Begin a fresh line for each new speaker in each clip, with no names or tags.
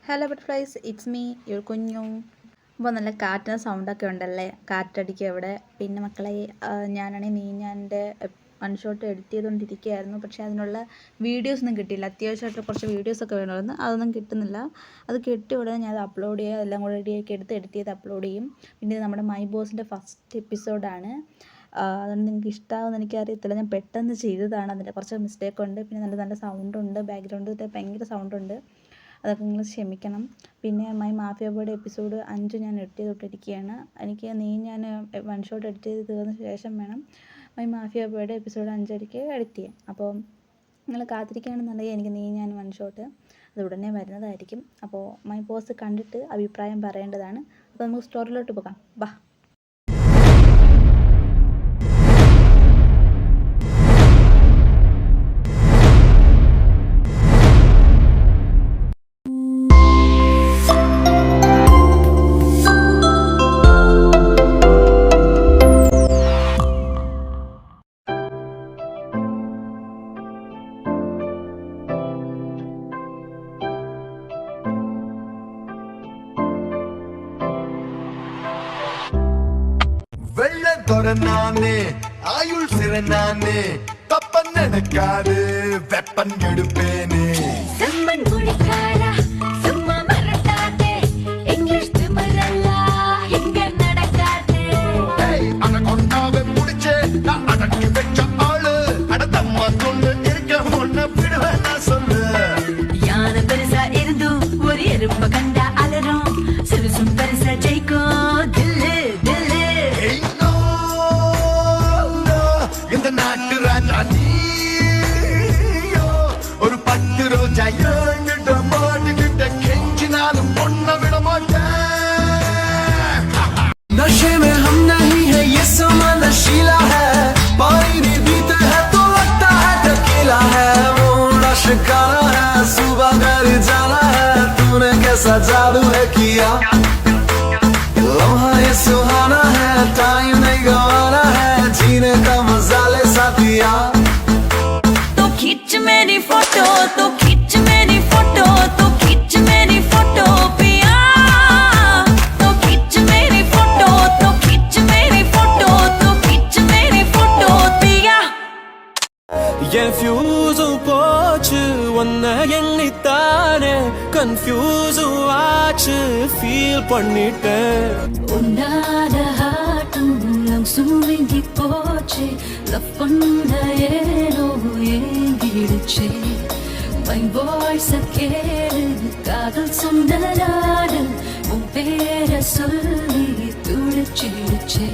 Hello butterflies, it's me your കുഞ്ഞു. അപ്പോൾ നല്ല കാറ്റിന് സൗണ്ടൊക്കെ ഉണ്ടല്ലേ, കാറ്റടിക്കുക ഇവിടെ. പിന്നെ മക്കളെ, ഞാനാണെങ്കിൽ ഞാൻ്റെ വൺ ഷോട്ട് എഡിറ്റ് ചെയ്തുകൊണ്ടിരിക്കുകയായിരുന്നു. പക്ഷേ അതിനുള്ള വീഡിയോസൊന്നും കിട്ടിയില്ല. അത്യാവശ്യമായിട്ട് കുറച്ച് വീഡിയോസൊക്കെ വേണമായിരുന്നു, അതൊന്നും കിട്ടുന്നില്ല. അത് കിട്ടിയ ഉടനെ ഞാൻ അത് അപ്ലോഡ് ചെയ്യുക, എല്ലാം കൂടെ റെഡിയാക്കി എടുത്ത് എഡിറ്റ് ചെയ്ത് അപ്ലോഡ് ചെയ്യും. പിന്നെ നമ്മുടെ മൈ ബോസിൻ്റെ ഫസ്റ്റ് എപ്പിസോഡാണ്. അതുകൊണ്ട് നിങ്ങൾക്ക് ഇഷ്ടമാകുമെന്ന് എനിക്കറിയത്തില്ല. ഞാൻ പെട്ടെന്ന് ചെയ്തതാണ്, അതിൻ്റെ കുറച്ച് മിസ്റ്റേക്ക് ഉണ്ട്. പിന്നെ നല്ല നല്ല സൗണ്ടുണ്ട്, ബാക്ക്ഗ്രൗണ്ടിൽ ഭയങ്കര സൗണ്ടുണ്ട്, അതൊക്കെ നിങ്ങൾ ക്ഷമിക്കണം. പിന്നെ മൈ മാഫിയ ബോയുടെ എപ്പിസോഡ് 5 ഞാൻ എഡിറ്റ് ചെയ്തിട്ടിരിക്കുകയാണ്. എനിക്ക് ഞാൻ വൺ ഷോട്ട് എഡിറ്റ് ചെയ്ത് തീർന്ന ശേഷം വേണം മൈ മാഫിയ ബോയുടെ എപ്പിസോഡ് 5 എഡിറ്റ് ചെയ്യാം. അപ്പോൾ നിങ്ങൾ കാത്തിരിക്കുകയാണെന്നുണ്ടെങ്കിൽ എനിക്ക് ഞാൻ വൺ ഷോട്ട് അത് ഉടനെ വരുന്നതായിരിക്കും. അപ്പോൾ മൈ ബോസ് കണ്ടിട്ട് അഭിപ്രായം പറയേണ്ടതാണ്. അപ്പോൾ നമുക്ക് സ്റ്റോറിലോട്ട് പോകാം, ബാ.
நானே ஆயுள் சிற நானே தப்பன் நடக்காது வெப்பன் எடுப்பேனே
செம்மன் குடிக்காரா சும்மா மறட்டாதே இங்கிலீஷ் திமிரல்லா எங்க நடக்காதே
அட கொண்டாவே முடிச்சே நான் அடக்கி வெச்ச ஆளு அடத்தம்மா கொண்டு இருக்க ஒன்ன விடுவேன் நான் சொல்லு
யானை பெருசா இருந்தும் ஒரு எறும்ப கண்டா அலரும் சிறுசும் பெருசா ஜெயிக்கும் தில்லு தில்லு
நாட்டு ராஜா நீயோ ஒரு 10 ரோஜா ஏங்கிட்ட மாட்டிக்கிட்ட கெஞ்சினாலும் பொண்ண விட மாட்டேன் नशे में हम नहीं है ये समा नशीला है पानी भी पीते हैं तो लगता है टकीला है मोड़ा शिकारा है सुबह घर जाना है तूने कैसा जादू है किया लम्हा ये सुहाना है टाइम नहीं गवाना है जीने का मजा ले साथिया
तो खींच मेरी फोटो तो खींच मेरी फोटो तो खींच मेरी फोटो पिया तो खींच मेरी फोटो तो खींच मेरी फोटो तो खींच मेरी फोटो पिया
என் ஃபியூஸும் போச்சு ஒன்ன எண்ணித்தானே கன்ஃபியூஸும் ஆச்சு ஃபீல் பண்ணிட்டேன்
உன்னாத ஹார்ட்டும் சுருங்கி போச்சு லவ் பண்ண ஏனோ ஏங்கிடுச்சு மை வாய்ஸ் கேளு காதல் சொன்ன நாடு உன் பேரை சொல்லி துடிச்சிடுச்சே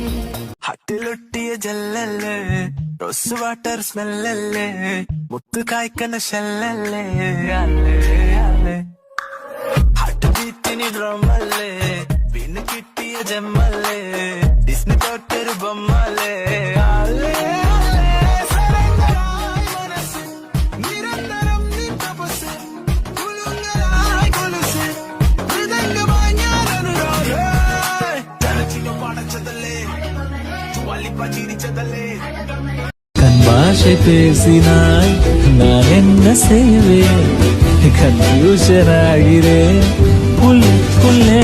ഹട്ടിലൊട്ടിയ ജല്ലല്ലേ റോസ് വാട്ടർ സ്മെല്ലല്ലേ മുത്ത് കായ്ക്കണ ഷെല്ലല്ലേ അല്ലേ അല്ലേ ഹാർട്ട് ബീറ്റിന് ഡ്രമല്ലേ പിന്നെ കിട്ടിയ ജമ്മല്ലേ ഡിസ്നി തൊട്ടൊരു ബൊമ്മല്ലേ അല്ലേ
கண்பாஷை பேசினாய் நான் என்ன செய்வேன் கன்ஃபியூஷன் ஆகிறேன் உள்ளே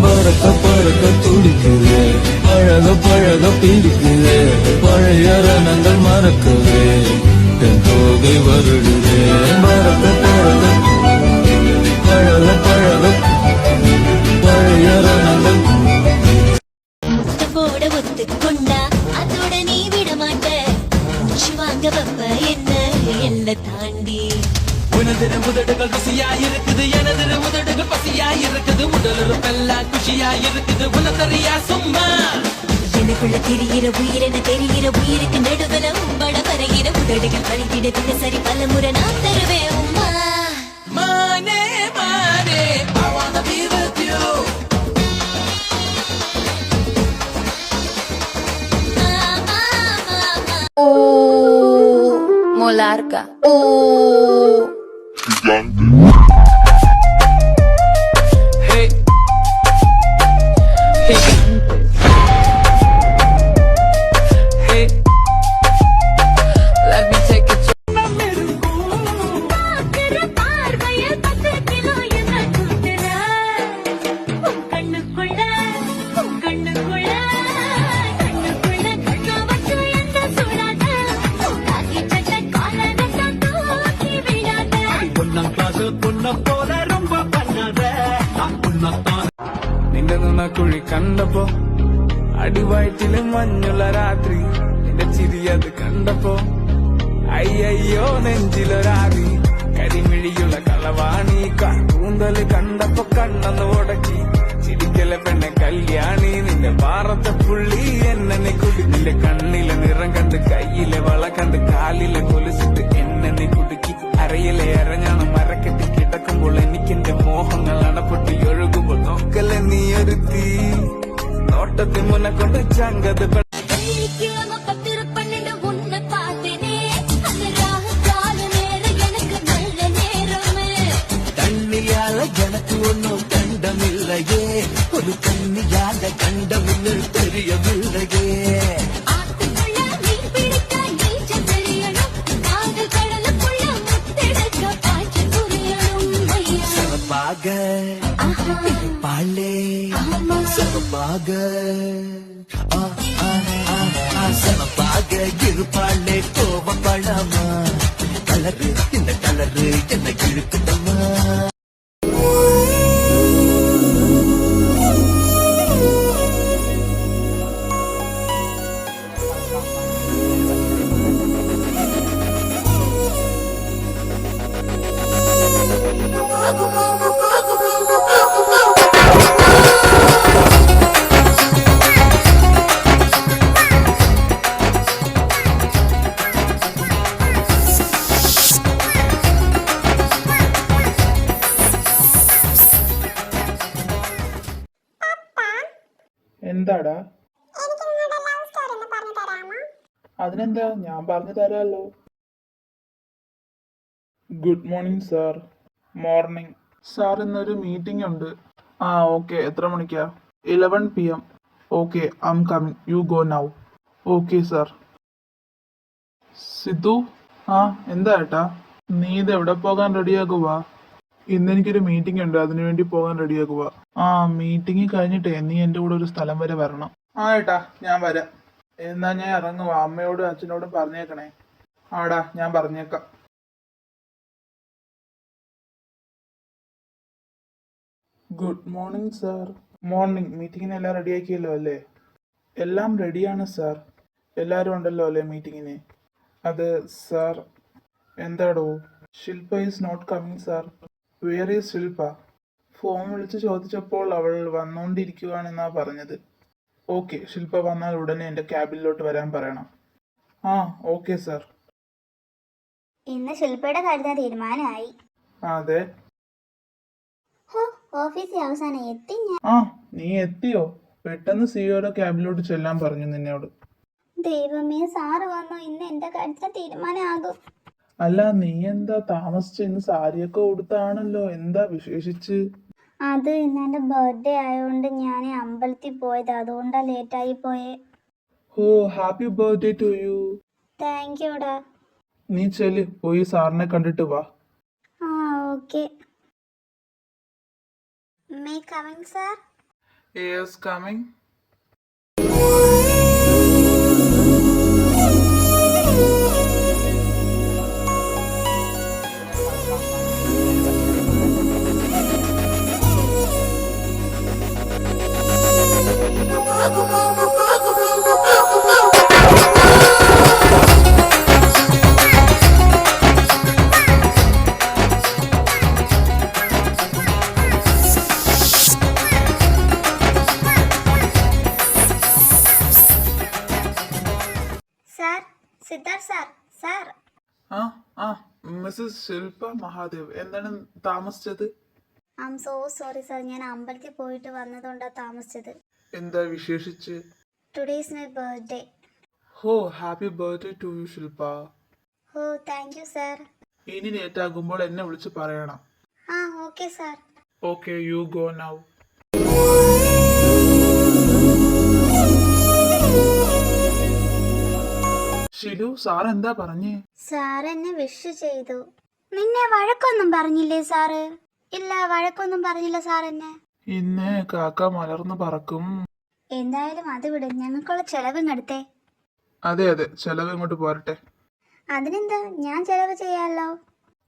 பறக்க பறக்க துடிக்குது பழக பழக பிடிக்குது பழைய ரணங்கள் மறக்கவே என் தோகை வருடுது பறக்க பறக்க பழக பழக பழைய ரணங்கள்
போட ஒத்துக்கொண்டா அதோட நீ விட மாட்ட மூச்சு வாங்க வப்ப என்ன எல்லை தாண்டி
உனது உதடுகள் ருசியா இருக்குது எனது உதடுகள் பசியா இருக்குது உடலுறுப்பெல்லாம் குஷியா இருக்குது உனதறியா சும்மா
எனக்குள்ள தெரிகிற உயிரென தெரிகிற உயிருக்கு நடுவில் உம்பட வரைகிற உதடுகள் பறித்திட தினசரி பல முறை நான் தருவேன் உம்மா
மானே மானே I wanna be with you
Molarca.
Hey Hey Hey Let me take it to
பார்வையில் 10 கிலோ எனக்கு
നിന്റെ നുണക്കുഴി കണ്ടപ്പോ അടിവയറ്റില് മഞ്ഞുള്ള രാത്രി നിന്റെ ചിരി അത് കണ്ടപ്പോ അയ്യോ നെഞ്ചിലൊരാതി കരിമിഴിയുള്ള കളവാണി കൂന്തല് കണ്ടപ്പോ കണ്ണന്ന് ഉടക്കി ചിരിക്കലെ പെണ്ണെ കല്യാണി നിന്റെ മാറത്തെ പുള്ളി എന്നെ കുടി നിന്റെ കണ്ണിലെ നിറം കണ്ട് കയ്യിലെ വള കണ്ട് കാലിലെ കൊലുസിട്ട് എന്നെ കുടുക്കി അരയിലെ അരഞ്ഞാണ് മരക്കെട്ടി കിടക്കുമ്പോൾ എനിക്കെന്റെ മോഹങ്ങൾ അണപ്പൊട്ടി ഒഴുകുമ്പോൾ നോക്കല്ലേ നീ ഒരു തീ നോട്ടത്തിൽ മുന്നെ കൊണ്ട് ചങ്കത്
வெள்ளிக்கிழமை 10:12 உன்னை பார்த்தேனே அந்த ராகத்தால நேரம் எனக்கு நல்ல நேரமே
കണ്ണിയാല ജനക്ക് ഒന്നും കണ്ടമില്ലയേ ഒരു കണ്ണിയാല കണ്ടമില്ല തെരിയമില്ലയേ
ஆத்துக்குள்ள மீன் பிடிக்க நீச்சல் தெரியணும் காதல் கடலுக்குள்ள முத்தெடுக்க பாய்ச்சல் புரியணும் ஐயா
சரப்பாக பாலே சரப்பாக சரப்பாக இருப்பாளே கோவப்படாமா கலரு இந்த கலரு என்ன இழுக்குதம்மா
എന്താടാ? അതിനെന്താ, ഞാൻ പറഞ്ഞു തരാമല്ലോ. Good morning sir. Morning sir. ഇന്നൊരു മീറ്റിംഗ് ഉണ്ട്. ആ ഓക്കെ. എത്ര മണിക്കാ? 11 PM. Okay, I am coming. You go now. Okay sir. Sidhu. ആ എന്താ ഏട്ടാ? നീ ഇത് എവിടെ പോകാൻ റെഡിയാകുക? ഇന്നെനിക്കൊരു മീറ്റിംഗ് ഉണ്ട്, അതിനുവേണ്ടി പോകാൻ റെഡിയാകുക. ആ മീറ്റിംഗ് കഴിഞ്ഞിട്ടേ നീ എൻ്റെ കൂടെ ഒരു സ്ഥലം വരെ വരണം. ആ ഏട്ടാ, ഞാൻ വരാം. എന്നാ ഞാൻ ഇറങ്ങുക. അമ്മയോടും അച്ഛനോടും പറഞ്ഞേക്കണേ. ആടാ, ഞാൻ പറഞ്ഞേക്കാം. Good morning sir. മോർണിംഗ്. മീറ്റിങ്ങിന് എല്ലാം റെഡിയാക്കിയല്ലോ അല്ലേ? എല്ലാം റെഡിയാണ് സാർ. എല്ലാവരും ഉണ്ടല്ലോ അല്ലേ മീറ്റിങ്ങിന്? അത് സാർ. എന്താടോ? Shilpa is not coming sir. Where is Shilpa? Phone വിളിച്ച് ചോദിച്ചപ്പോൾ അവൾ വന്നുകൊണ്ടിരിക്കുകയാണെന്നാ പറഞ്ഞത്. ഓക്കെ, ശില്പ വന്നാൽ ഉടനെ എൻ്റെ ക്യാബിനിലോട്ട് വരാൻ പറയണം. ആ ഓക്കെ സാർ.
ഇന്ന് ശില്പയുടെ കാര്യത്തിന് തീരുമാനമായി.
അതെ.
ഓഫീസിൽ അവസാനം എത്തി ഞാൻ.
ആ നീ എത്തിയോ? പെട്ടെന്ന് സിഇഒയുടെ ക്യാബിലോട്ട് ചെല്ലാൻ പറഞ്ഞു നിന്നോട്.
ദൈവമേ, സാറ് വന്നു. ഇന്ന് എന്റെ കാര്യത്തിന് തീരുമാനമാകും.
അല്ല, നീ എന്താ താമസിച്ച്? ഇന്ന് സാരിയൊക്കെ ഉടുത്താണല്ലോ, എന്താ വിശേഷിച്ച്?
അത് ഇന്ന് എന്റെ ബർത്ത്ഡേ ആയതുകൊണ്ട് ഞാൻ അമ്പലത്തിൽ പോയത്, അതുകൊണ്ടാ ലേറ്റായി പോയേ.
ഓ, happy birthday to you.
Thank യുടാ.
നീ ചെല്ല്, പോയി സാറിനെ കണ്ടിട്ട് വാ.
ആ okay. May coming sir?
Yes, coming.
Sir, Siddharth sir. Sir,
ആ ആ മിസ്സസ് ശില്പ മഹാദേവ്, എന്താണ് താമസിച്ചത്?
I am so sorry sir. ഞാൻ അമ്പലത്തിൽ പോയിട്ട് വന്നതുകൊണ്ടാ താമസിച്ചത്.
എന്താ വിശേഷിച്ച്?
Today is my birthday.
ഹോ, happy birthday to you Shilpa.
ഓ താങ്ക് യു സാർ.
ഇനി ലേറ്റാകുമ്പോൾ എന്നെ വിളിച്ച് പറയണം.
ആ okay sir.
Okay, you go now. Shilu, sir എന്താ പറഞ്ഞേ?
സാർ എന്നെ വിഷ് ചെയ്തു. നിന്നെ വഴക്കൊന്നും പറഞ്ഞില്ലേ സാറ്? ഇല്ല, വഴക്കൊന്നും പറഞ്ഞില്ല സാർ എന്നെ.
ഇന്ന് കാക്ക മലർന്നു പറക്കും.
എന്തായാലും അത് വിട്, ഞങ്ങൾക്കുള്ള ചെലവും എടുത്തേ.
അതെ അതെ, ചെലവ് ഇങ്ങോട്ട് പോരട്ടെ.
അതിനെന്താ, ഞാൻ ചെലവ് ചെയ്യാലോ.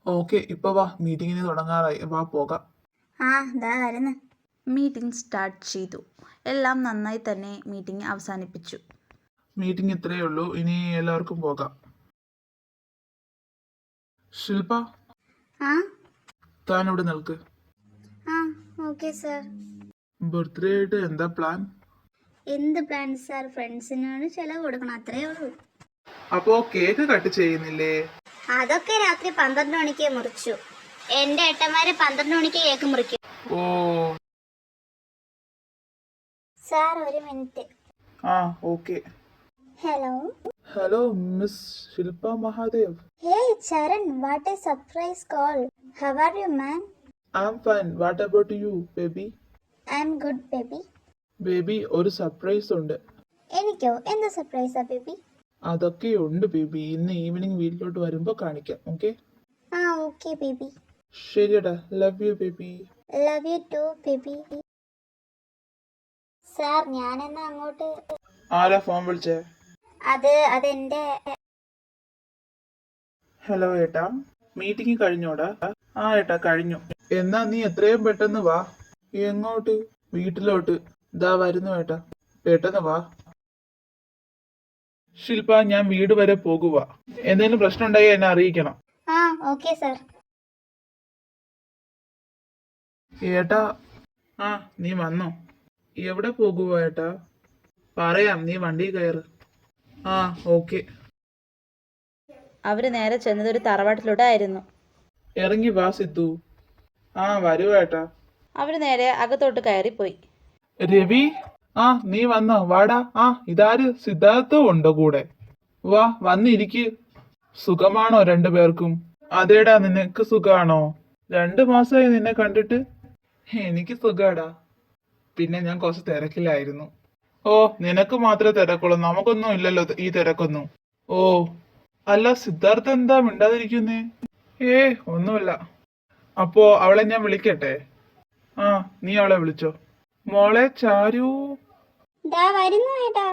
ഓക്കെ, ഇപ്പൊ വാ, മീറ്റിങ്ങിന് തുടങ്ങാറായി. വാ പോകാം.
ആ ദാ വരുന്നു.
മീറ്റിംഗ് സ്റ്റാർട്ട് ചെയ്തു. എല്ലാം നന്നായി തന്നെ മീറ്റിംഗ് അവസാനിപ്പിച്ചു.
മീറ്റിംഗ് ഇത്രയേ ഉള്ളൂ, ഇനി എല്ലാവർക്കും പോകാം. ശില്പ,
ആ
താൻ ഇവിടെ നിൽക്ക്.
ആ ഓക്കെ സാർ.
ബർത്ത്ഡേ ആയിട്ട് എന്താ പ്ലാൻ?
എന്ത് പ്ലാൻ സാർ? ഫ്രണ്ട്സിനോട് ചിലവ് കൊടുക്കണം, അത്രേ ഉള്ളൂ.
അപ്പോ കേക്ക് കട്ട് ചെയ്യുന്നില്ലേ?
അതൊക്കെ രാത്രി 12 മണിക്ക് മുറിച്ചു. എന്റെ ഏട്ടന്മാര് 12 മണിക്ക് കേക്ക് മുറിക്കും.
ഓ
സാർ ഒരു മിനിറ്റ്.
ആ okay.
Hello.
Hello miss Shilpa Mahadev.
Hey Charan, what a surprise call. How are you man?
I am fine. What about you baby?
I am good baby.
Baby, ഒരു സർപ്രൈസ് ഉണ്ട്.
എനിക്കോ? എന്ത് സർപ്രൈസാ ബേബി?
അതൊക്കെ ഉണ്ട് ബേബി. ഇന്ന് ഈവനിങ് വീട്ടിലോട്ട് വരുമ്പോ കാണിക്കാം. ഓക്കെ?
ആ ഓക്കെ ബേബി.
ശരിയടാ. Love you baby.
Love you too baby. Sir ഞാനെന്നാ അങ്ങോട്ട്.
ആരാ ഫോൺ വിളിച്ചേ?
അതെന്റെ.
ഹലോ ഏട്ടാ, മീറ്റിംഗ് കഴിഞ്ഞോടാ? ആ ഏട്ടാ കഴിഞ്ഞു. എന്നാ നീ എത്രയും പെട്ടെന്ന് വാ. എങ്ങോട്ട്? വീട്ടിലോട്ട്. ദാ വരുന്നു ഏട്ടാ, പെട്ടെന്ന് വാ. ശില്പ, ഞാൻ വീട് വരെ പോകുക. എന്തെങ്കിലും പ്രശ്നം ഉണ്ടെങ്കിൽ എന്നെ അറിയിക്കണം.
ആ ഓക്കെ സാർ.
ഏട്ടാ, ആ നീ വന്നോ? എവിടെ പോകുക ഏട്ടാ? പറയാം, നീ വണ്ടി കയറ്. ആ ഓക്കെ.
അവർ നേരെ ചെന്നത് ഒരു തറവാട്ടിലൂടെയായിരുന്നു.
ഇറങ്ങി വാ സിദ്ധു. ആ വരുക ഏട്ടാ.
അവർ നേരെ അകത്തോട്ട് കയറിപ്പോയി.
രവി, ആ നീ വന്നോ? വാടാ. ആ ഇതാര്? സിദ്ധാർത്ഥവും ഉണ്ടോ കൂടെ? വാ വന്നിരിക്ക്. സുഖമാണോ രണ്ടുപേർക്കും? അതേടാ, നിനക്ക് സുഖാണോ? 2 മാസമായി നിന്നെ കണ്ടിട്ട്. എനിക്ക് സുഖാടാ. പിന്നെ ഞാൻ കുറച്ച് തിരക്കിലായിരുന്നു. ഓ, നിനക്ക് മാത്രമേ തിരക്കുള്ളൂ, നമുക്കൊന്നും ഇല്ലല്ലോ ഈ തിരക്കൊന്നും. ഓ അല്ല, സിദ്ധാർത്ഥ എന്താ മിണ്ടാതിരിക്കുന്നേ? ഒന്നുമില്ല. അപ്പോ അവളെ ഞാൻ വിളിക്കട്ടെ? ആ നീ അവളെ വിളിച്ചോ. മോളെ ചാരു.
ദാ വരുന്നു ഏട്ടാ.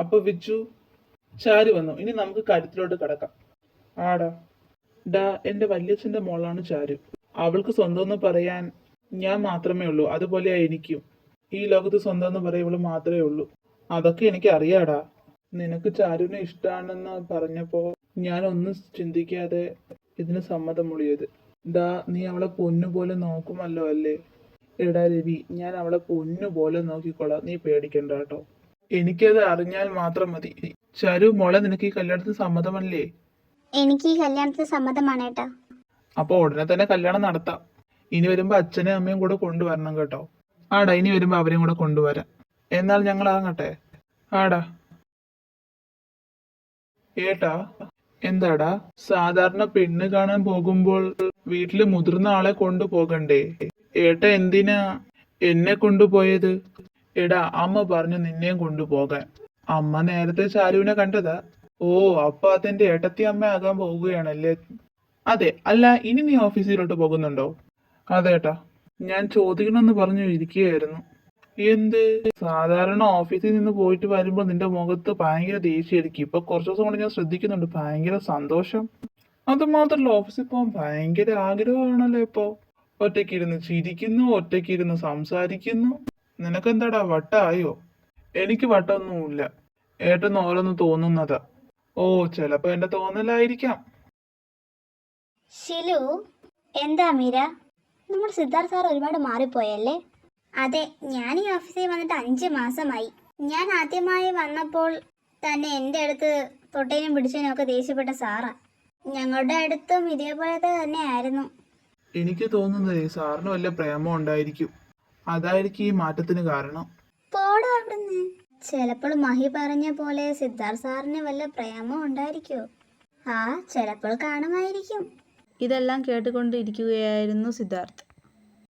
അപ്പൊ വിച്ചു, ചാരു വന്നു. ഇനി നമുക്ക് കാര്യത്തിലോട്ട് കടക്കാം. ആടാ. ഡാ, എന്റെ വല്യച്ഛന്റെ മോളാണ് ചാരു. അവൾക്ക് സ്വന്തം എന്ന് പറയാൻ ഞാൻ മാത്രമേ ഉള്ളൂ. അതുപോലെയാ എനിക്കും. ഈ ലോകത്ത് സ്വന്തം എന്ന് പറയാൻ ഇവള് മാത്രമേ ഉള്ളൂ. അതൊക്കെ എനിക്ക് അറിയാടാ. നിനക്ക് ചാരുവിനെ ഇഷ്ടാണെന്ന് പറഞ്ഞപ്പോ ഞാൻ ഒന്നും ചിന്തിക്കാതെ ഇതിന് സമ്മതം മൊഴിയത്. ഡാ, നീ അവളെ പൊന്നുപോലെ നോക്കുമല്ലോ അല്ലേ? എടാ രവി, ഞാൻ അവളെ പൊന്നുപോലെ നോക്കിക്കോളാം, നീ പേടിക്കണ്ട കേട്ടോ. എനിക്കത് അറിഞ്ഞാൽ മാത്രം മതി. ചാരു മോളെ, നിനക്ക് ഈ കല്യാണത്തിന് സമ്മതമല്ലേ?
എനിക്ക് ഈ കല്യാണത്തിന് സമ്മതമാണ് ഏട്ടാ.
അപ്പൊ ഉടനെ തന്നെ കല്യാണം നടത്താം. ഇനി വരുമ്പോ അച്ഛനെയും അമ്മയും കൂടെ കൊണ്ടുവരണം കേട്ടോ. ആടാ, ഇനി വരുമ്പോ അവരെയും കൂടെ കൊണ്ടുവരാം. എന്നാൽ ഞങ്ങൾ ഇറങ്ങട്ടെ? ആടാ. ഏട്ടാ. എന്താടാ? സാധാരണ പെണ്ണ് കാണാൻ പോകുമ്പോൾ വീട്ടില് മുതിർന്ന ആളെ കൊണ്ടുപോകണ്ടേ? ഏട്ട എന്തിനാ എന്നെ കൊണ്ടുപോയത്? എടാ, അമ്മ പറഞ്ഞു നിന്നെയും കൊണ്ടുപോകാൻ. അമ്മ നേരത്തെ ചാരുവിനെ കണ്ടതാ. ഓ, അപ്പൊ അതെന്റെ ഏട്ടത്തി അമ്മ ആകാൻ പോവുകയാണല്ലേ? അതെ. അല്ല, ഇനി നീ ഓഫീസിലോട്ട് പോകുന്നുണ്ടോ? അതേട്ടാ, ഞാൻ ചോദിക്കണമെന്ന് പറഞ്ഞു ഇരിക്കുകയായിരുന്നു. എന്ത്? സാധാരണ ഓഫീസിൽ നിന്ന് പോയിട്ട് വരുമ്പോൾ നിന്റെ മുഖത്ത് ഭയങ്കര ദേഷ്യമായിരിക്കും. ഇപ്പൊ കുറച്ചു ദിവസം കൊണ്ട് ഞാൻ ശ്രദ്ധിക്കുന്നുണ്ട്, ഭയങ്കര സന്തോഷം. അത് മാത്രല്ല, ഓഫീസിൽ പോകാൻ ഭയങ്കര ആഗ്രഹമാണല്ലോ ഇപ്പൊ. ഒറ്റയ്ക്കിരുന്ന് ചിരിക്കുന്നു, ഒറ്റയ്ക്കിരുന്ന് സംസാരിക്കുന്നു. നിനക്കെന്താടാ, വട്ടായോ? എനിക്ക് വട്ടൊന്നുമില്ല. ഏട്ടന് ഓരോന്ന് തോന്നുന്നതാ. ഓ, ചിലപ്പോ എന്റെ തോന്നലായിരിക്കാം.
ഷിലു, എന്താ മീര? നമ്മുടെ സിദ്ധാർത്ഥ സാർ ഒരുപാട് മാറിപ്പോയല്ലേ? അതെ, ഞാൻ ഈ ഓഫീസിൽ വന്നിട്ട് 5 മാസമായി. ഞാൻ ആദ്യമായി വന്നപ്പോൾ തന്നെ എൻ്റെ അടുത്ത് തൊട്ടേനും പിടിച്ചതിനും ഒക്കെ ദേഷ്യപ്പെട്ട സാറാ. ഞങ്ങളുടെ അടുത്തും ഇതേപോലത്തെ തന്നെ ആയിരുന്നു.
എനിക്ക് തോന്നുന്നതേ സാറിന് വല്ല പ്രേമം ഉണ്ടായിരിക്കും. അതായിരിക്കും ഈ മാറ്റത്തിന് കാരണം.
പോടാ അവിടുന്ന്. ചിലപ്പോൾ മഹി പറഞ്ഞ പോലെ സിദ്ധാർത്ഥ് സാറിന് വല്ല പ്രേമം ഉണ്ടായിരിക്കുമോ? ആ ചിലപ്പോൾ കാണുമായിരിക്കും.
ഇതെല്ലാം കേട്ടുകൊണ്ടിരിക്കുകയായിരുന്നു സിദ്ധാർത്ഥ്.